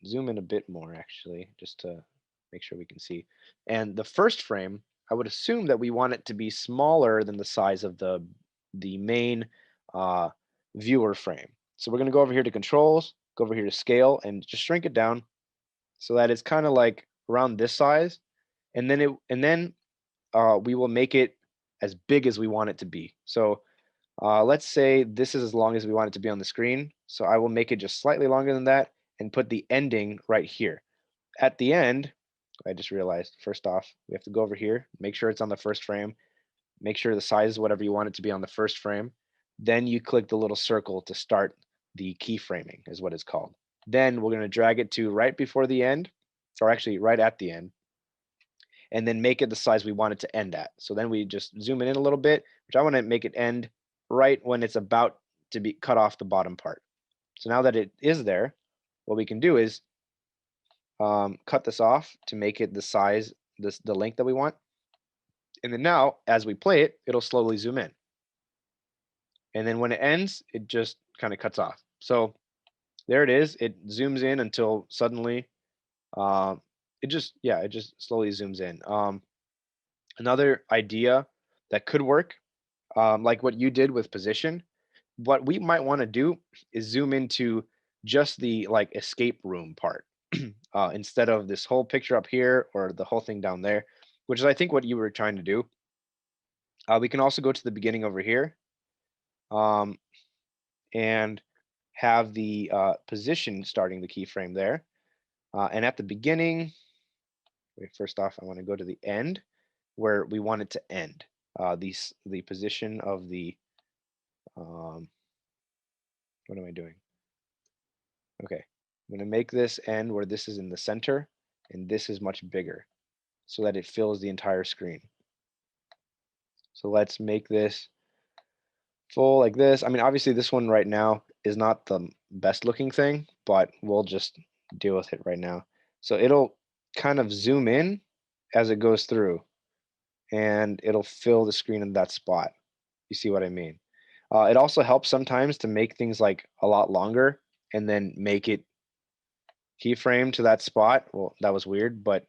zoom in a bit more actually, just to make sure we can see. And the first frame, I would assume that we want it to be smaller than the size of the main viewer frame. So we're going to go over here to controls, go over here to scale, and just shrink it down so that it's kind of like around this size. And then we will make it as big as we want it to be. So let's say this is as long as we want it to be on the screen. So I will make it just slightly longer than that and put the ending right here. At the end, I just realized, first off, we have to go over here, make sure it's on the first frame, make sure the size is whatever you want it to be on the first frame. Then you click the little circle to start the keyframing, is what it's called. Then we're going to drag it to right before the end, or actually right at the end, and then make it the size we want it to end at. So then we just zoom it in a little bit, which I want to make it end right when it's about to be cut off the bottom part. So now that it is there, what we can do is cut this off to make it the size, the length that we want. And then now, as we play it, it'll slowly zoom in. And then when it ends, it just kind of cuts off. So there it is. It zooms in until suddenly it just slowly zooms in. Another idea that could work, like what you did with position, what we might want to do is zoom into just the like escape room part instead of this whole picture up here or the whole thing down there, which is I think what you were trying to do. We can also go to the beginning over here and have the position starting the keyframe there. And at the beginning, first off, I want to go to the end where we want it to end. The position of the, what am I doing? Okay, I'm going to make this end where this is in the center and this is much bigger so that it fills the entire screen. So let's make this full like this. I mean, obviously this one right now is not the best looking thing, but we'll just deal with it right now. So it'll kind of zoom in as it goes through and it'll fill the screen in that spot. You see what I mean? It also helps sometimes to make things like a lot longer and then make it keyframe to that spot. Well, that was weird, but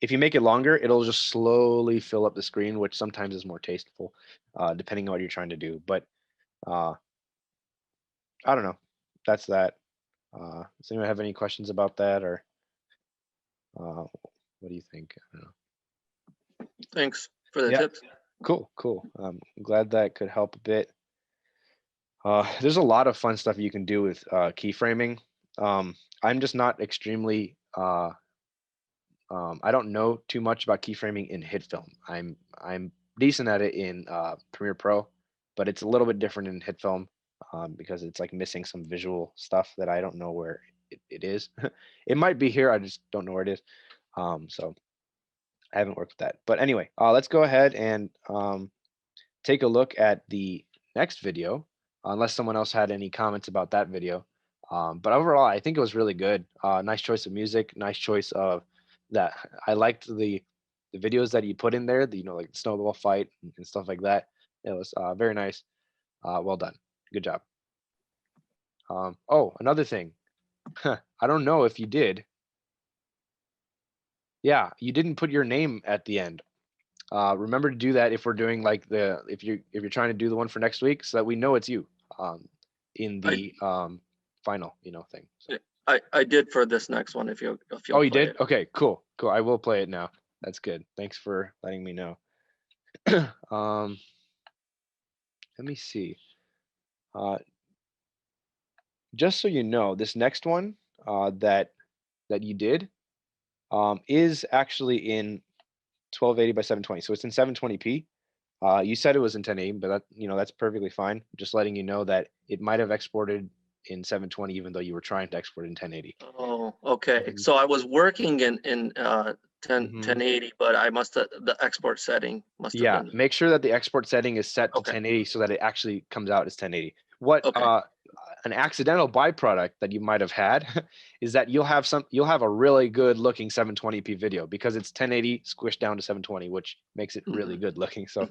if you make it longer, it'll just slowly fill up the screen, which sometimes is more tasteful, depending on what you're trying to do. But I don't know. That's that. Does anyone have any questions about that, or what do you think? I don't know. Thanks for the Yeah. tips. Cool. I'm glad that could help a bit. There's a lot of fun stuff you can do with keyframing. I'm just not extremely. I don't know too much about keyframing in HitFilm. I'm decent at it in Premiere Pro, but it's a little bit different in HitFilm because it's like missing some visual stuff that I don't know where it is. It might be here. I just don't know where it is. So I haven't worked with that. But anyway, let's go ahead and take a look at the next video, unless someone else had any comments about that video. But overall, I think it was really good. Nice choice of music. Nice choice of that. I liked the videos that you put in there. Like the snowball fight and stuff like that. It was very nice. Well done. Good job. Oh, another thing. I don't know if you did. Yeah, you didn't put your name at the end. Remember to do that if we're doing like if you're trying to do the one for next week, so that we know it's you in the final thing. So. I did for this next one. If you Oh, you did? it. Okay, cool. I will play it now. That's good. Thanks for letting me know. Let me see. Just so you know, this next one that you did is actually in 1280 by 720. So it's in 720p. You said it was in 1080, but that's perfectly fine. Just letting you know that it might have exported in 720, even though you were trying to export in 1080. Oh, okay. So I was working in 1080, but I must have the export setting must have been. Make sure that the export setting is set to 1080 so that it actually comes out as 1080. What an accidental byproduct that you might have had is that you'll have a really good looking 720p video because it's 1080 squished down to 720, which makes it really good looking. So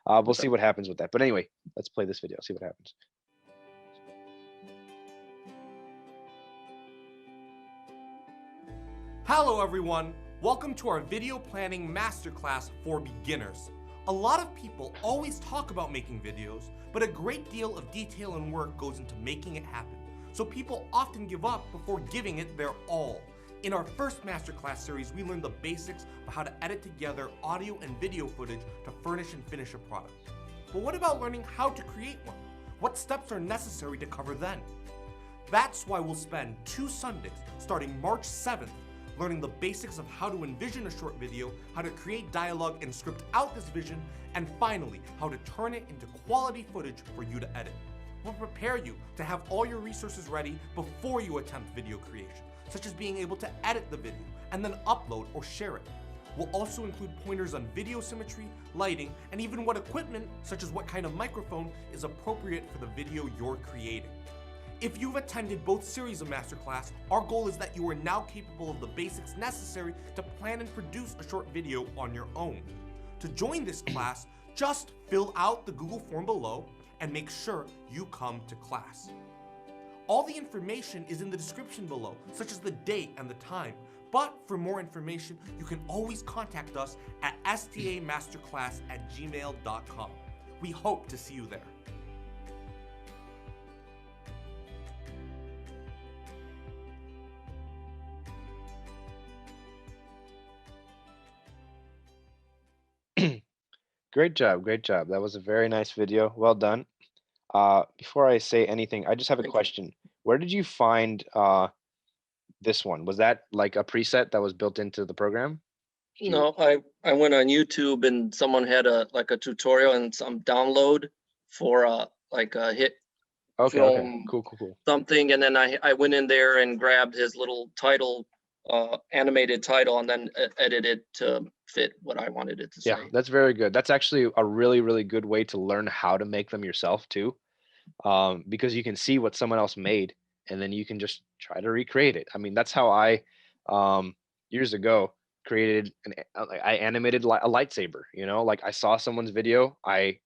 we'll see what happens with that. But anyway, let's play this video, see what happens. Hello everyone, welcome to our video planning masterclass for beginners. A lot of people always talk about making videos, but a great deal of detail and work goes into making it happen. So people often give up before giving it their all. In our first masterclass series, we learned the basics of how to edit together audio and video footage to furnish and finish a product. But what about learning how to create one? What steps are necessary to cover then? That's why we'll spend 2 Sundays, starting March 7th, learning the basics of how to envision a short video, how to create dialogue and script out this vision, and finally, how to turn it into quality footage for you to edit. We'll prepare you to have all your resources ready before you attempt video creation, such as being able to edit the video and then upload or share it. We'll also include pointers on video symmetry, lighting, and even what equipment, such as what kind of microphone, is appropriate for the video you're creating. If you've attended both series of Masterclass, our goal is that you are now capable of the basics necessary to plan and produce a short video on your own. To join this class, just fill out the Google form below and make sure you come to class. All the information is in the description below, such as the date and the time. But for more information, you can always contact us at stamasterclass@gmail.com. We hope to see you there. Great job, great job. That was a very nice video. Well done. Before I say anything, I just have a Thank you. question. Where did you find this one? Was that like a preset that was built into the program? Did you- No, I went on YouTube and someone had a tutorial and some download for like a hit Okay, film cool. something, and then I went in there and grabbed his little title, animated title, and then edited to fit what I wanted it to say. Yeah, that's very good. That's actually a really, really good way to learn how to make them yourself too, because you can see what someone else made, and then you can just try to recreate it. I mean, that's how I, years ago, created I animated a lightsaber. You know, like I saw someone's video, I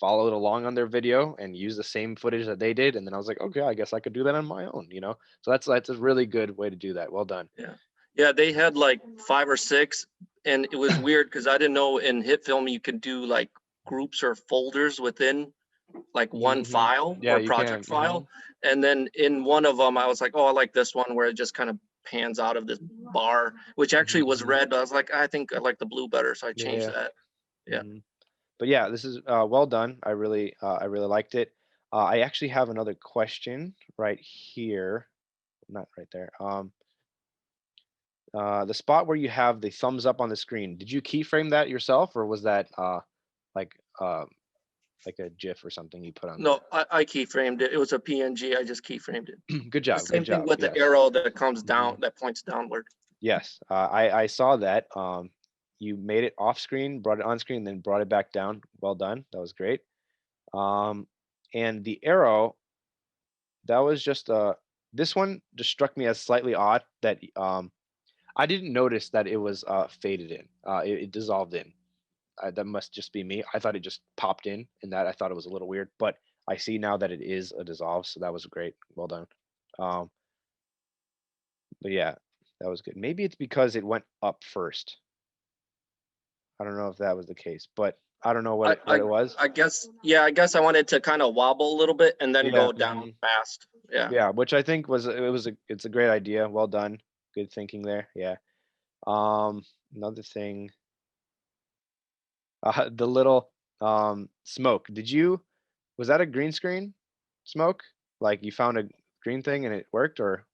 followed along on their video and used the same footage that they did, and then I was like, okay, I guess I could do that on my own. You know, so that's a really good way to do that. Well done. Yeah, they had like 5 or 6, and it was weird because I didn't know in hit film you could do like groups or folders within like one Mhm. file Yeah, or you project can. file. And then in one of them, I was like, oh, I like this one where it just kind of pans out of this bar, which actually was Mhm. red, but I was like, I think I like the blue better, so I changed Yeah. that. Yeah. Mhm. But yeah, this is well done. I really liked it. I actually have another question right here, not right there. The spot where you have the thumbs up on the screen, did you keyframe that yourself, or was that like like a GIF or something you put on No, I keyframed it. It was a PNG. I just keyframed it. there? Good The job. same Good thing job. with Yes. the arrow that comes down, Mhm. that points downward. Yes. I saw that. You made it off screen, brought it on screen, then brought it back down. Well done. That was great. And the arrow, that was just this one just struck me as slightly odd that I didn't notice that it was faded in. It dissolved in. That must just be me. I thought it just popped in, and that I thought it was a little weird. But I see now that it is a dissolve, so that was great. Well done. Um, but yeah, that was good. Maybe it's because it went up first. I don't know if that was the case, but I don't know what it was. I guess, yeah, I guess I wanted to kind of wobble a little bit and then Yeah, go down fast. Yeah. Yeah, which I think it's a great idea. Well done. Good thinking there. Yeah. Another thing, the little smoke. Was that a green screen smoke? Like you found a green thing and it worked, or?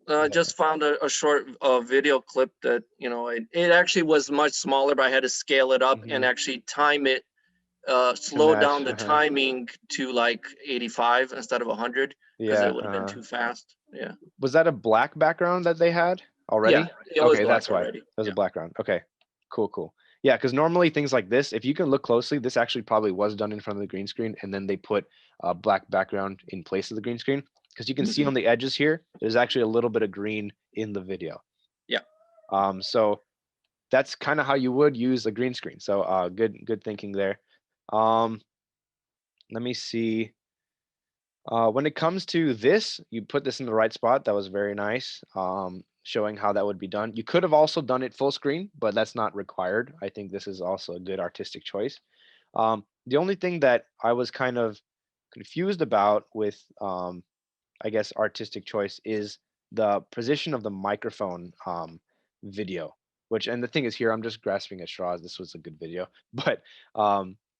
I just found a short video clip that, you know, it actually was much smaller, but I had to scale it up and Mhm. actually time it, slow down the match, timing to like 85 instead of 100 because Yeah. it would have been too fast. Yeah. Was that a black background that they had already? Yeah, it was Okay, black that's why. already. It was Yeah. a background. Okay, cool. Yeah, because normally things like this, if you can look closely, this actually probably was done in front of the green screen, and then they put a black background in place of the green screen. Because you can see Mhm. on the edges here, there's actually a little bit of green in the video. Yeah. So that's kind of how you would use a green screen. So good thinking there. Let me see. When it comes to this, you put this in the right spot. That was very nice. showing how that would be done. You could have also done it full screen, but that's not required. I think this is also a good artistic choice. The only thing that I was kind of confused about with, I guess, artistic choice is the position of the microphone video, which, and the thing is here, I'm just grasping at straws. This was a good video, but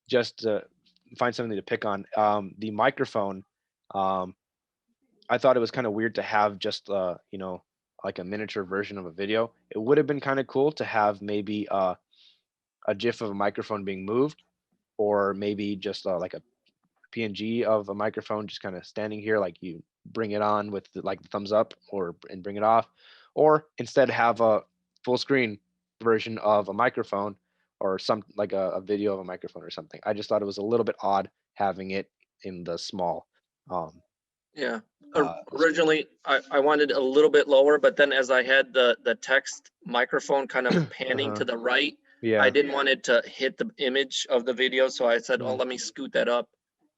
just to find something to pick on, the microphone, I thought it was kind of weird to have just, like a miniature version of a video. It would have been kind of cool to have maybe a GIF of a microphone being moved, or maybe just like a PNG of a microphone just kind of standing here, like you bring it on with like the thumbs up, and bring it off, or instead have a full screen version of a microphone, or some like a video of a microphone or something. I just thought it was a little bit odd having it in the small. Yeah. Uh, Originally, I wanted a little bit lower, but then as I had the text microphone kind of panning to the right, yeah. I didn't want it to hit the image of the video. So I said, oh, Mm. let me scoot that up.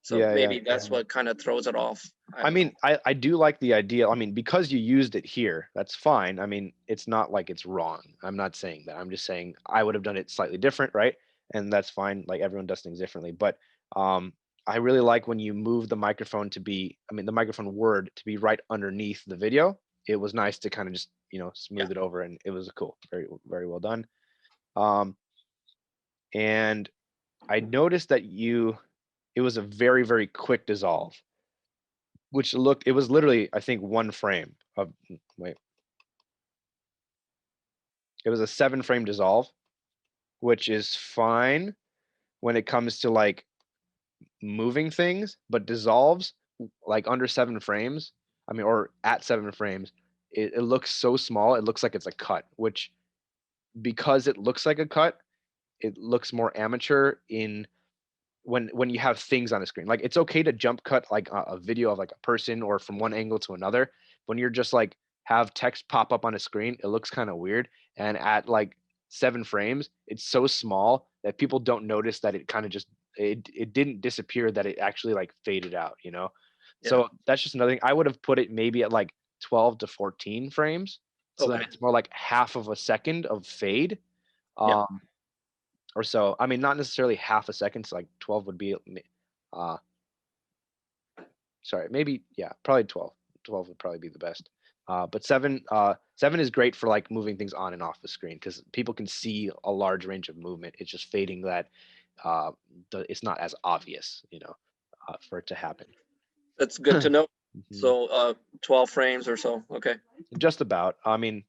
So Yeah, maybe that's what kind of throws it off. I mean, I do like the idea. I mean, because you used it here, that's fine. I mean, it's not like it's wrong. I'm not saying that. I'm just saying I would have done it slightly different, right? And that's fine. Like everyone does things differently. But I really like when you move the microphone to be, I mean, the microphone word to be right underneath the video. It was nice to kind of just, smooth it over, and it was cool. Very, very well done. And I noticed that it was a very, very quick dissolve, which it was literally, I think, one frame of, wait, it was a 7-frame dissolve, which is fine when it comes to like moving things, but dissolves like under 7 frames, I mean, or at 7 frames, it looks so small. It looks like it's a cut, which, because it looks like a cut, it looks more amateur in when you have things on a screen. Like, it's okay to jump cut like a video of like a person or from one angle to another. When you're just like have text pop up on a screen, it looks kind of weird. And at like 7 frames, it's so small that people don't notice that it kind of just, it didn't disappear, that it actually like faded out, Yeah. So that's just another thing. I would have put it maybe at like 12 to 14 frames, so that Okay. it's more like half of a second of fade. Yeah. Or so. I mean, not necessarily half a second. So like 12 would be, sorry, maybe, yeah, probably 12. 12 would probably be the best. But 7 is great for like moving things on and off the screen, because people can see a large range of movement. It's just fading that it's not as obvious, for it to happen. That's good to know. Mhm. So 12 frames or so. Okay. Just about. I mean,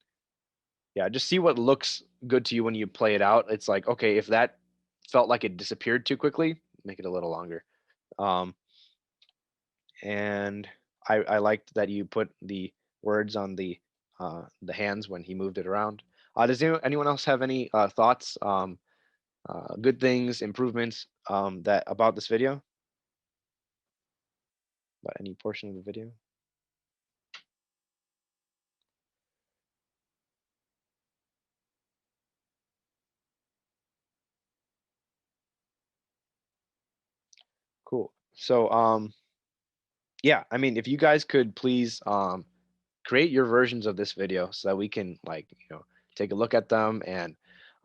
yeah, just see what looks good to you when you play it out. It's like, okay, if that felt like it disappeared too quickly, make it a little longer. And I liked that you put the words on the hands when he moved it around. Does anyone else have any thoughts, good things, improvements, that about this video? About any portion of the video? Cool. So yeah, I mean, if you guys could please create your versions of this video so that we can, like, take a look at them, and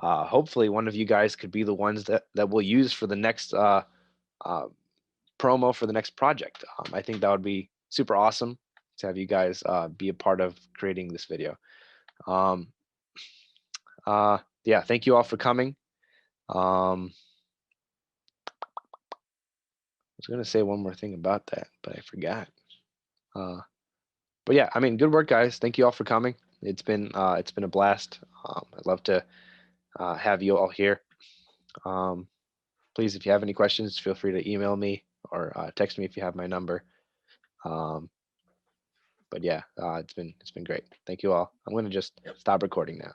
hopefully one of you guys could be the ones that we'll use for the next promo for the next project. I think that would be super awesome to have you guys be a part of creating this video. Yeah, thank you all for coming. I was gonna say one more thing about that, but I forgot. But yeah, I mean, good work, guys. Thank you all for coming. It's been a blast. I'd love to have you all here. Please, if you have any questions, feel free to email me or text me if you have my number. But yeah, it's been great. Thank you all. I'm gonna just stop recording now.